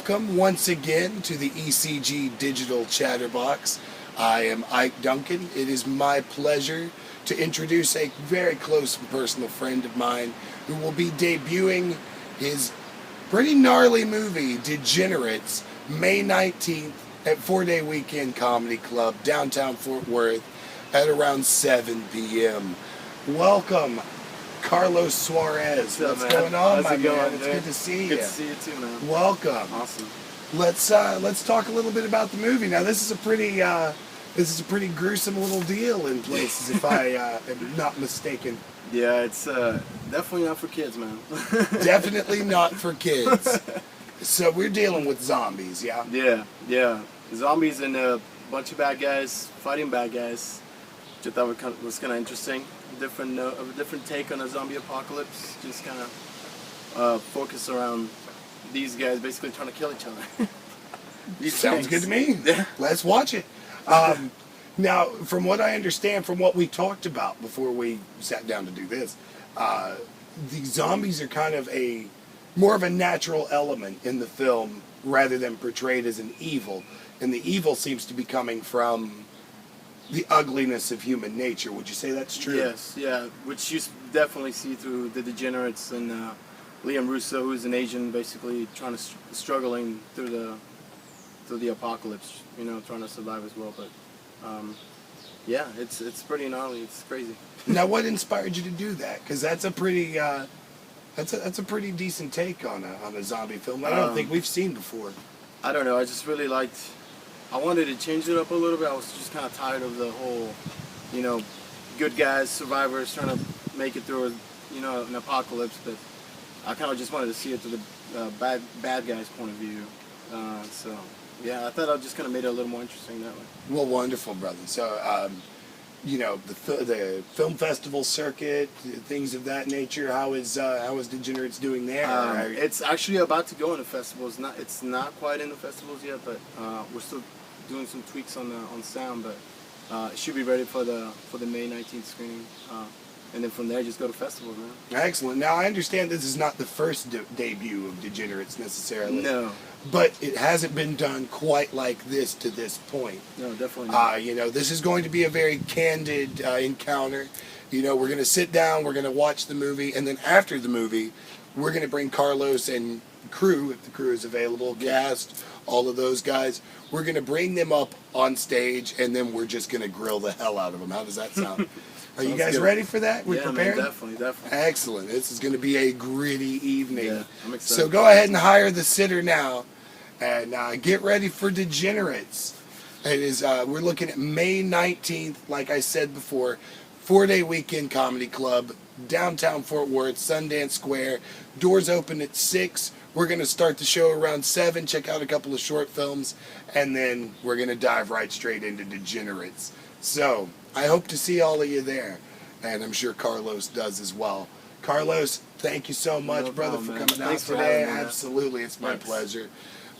Welcome once again to the ECG Digital Chatterbox. I am Ike Duncan. It is my pleasure to introduce a very close and personal friend of mine who will be debuting his pretty gnarly movie, Degenerates, May 19th at 4-Day Weekend Comedy Club, downtown Fort Worth, at around 7 p.m. Welcome, Carlos Suarez. What's What's going on, my going, man? It's man? good to see you. Good to see you too, man. Welcome. Awesome. Let's talk a little bit about the movie. Now, this is a pretty gruesome little deal in places, if I am not mistaken. Yeah, it's definitely not for kids, man. Definitely not for kids. So we're dealing with zombies, yeah? Yeah. Zombies and a bunch of bad guys fighting bad guys. Which I thought was kind of interesting. A different take on a zombie apocalypse. Just kind of focus around these guys basically trying to kill each other. Sounds good to me. Yeah. Let's watch it. Now, from what I understand, from what we talked about before we sat down to do this, the zombies are kind of more of a natural element in the film rather than portrayed as an evil. And the evil seems to be coming from the ugliness of human nature. Would you say that's true? Yes, yeah, which you definitely see through the Degenerates and Liam Russo, who's an Asian, basically struggling through the apocalypse, trying to survive as well. But yeah, it's pretty gnarly. It's crazy. Now, what inspired you to do that? Because that's a pretty that's a pretty decent take on a zombie film that I don't think we've seen before. I don't know. I just really liked. I wanted to change it up a little bit. I was just kind of tired of the whole, good guys, survivors trying to make it through, an apocalypse. But I kind of just wanted to see it through the bad guys' point of view. So yeah, I thought I just kind of made it a little more interesting that way. Well, wonderful, brother. So, the film festival circuit, things of that nature. How is Degenerates doing there? It's actually about to go into festivals. It's not quite in the festivals yet, but we're still doing some tweaks on sound. But it should be ready for the May 19th screening. And then from there, just go to festivals, man. Excellent. Now, I understand this is not the first debut of Degenerates necessarily. No. But it hasn't been done quite like this to this point. No, definitely not. This is going to be a very candid encounter. We're going to sit down, we're going to watch the movie, and then after the movie, we're going to bring Carlos and crew, if the crew is available, cast, all of those guys. We're going to bring them up on stage, and then we're just going to grill the hell out of them. How does that sound? Are you guys ready for that? We're prepared? Man, definitely. Excellent. This is going to be a gritty evening. Yeah, I'm excited. So go ahead and hire the sitter now, and get ready for Degenerates. It is. We're looking at May 19th, like I said before, 4-Day Weekend Comedy Club, downtown Fort Worth, Sundance Square. Doors open at 6. We're going to start the show around 7, check out a couple of short films, and then we're going to dive right straight into Degenerates. So, I hope to see all of you there, and I'm sure Carlos does as well. Carlos, thank you so much, brother, for coming out today. Absolutely, it's my pleasure.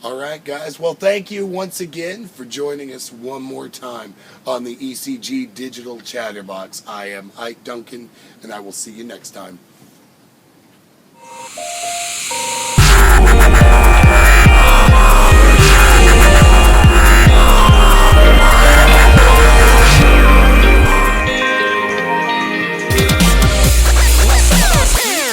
All right, guys. Well, thank you once again for joining us one more time on the ECG Digital Chatterbox. I am Ike Duncan, and I will see you next time.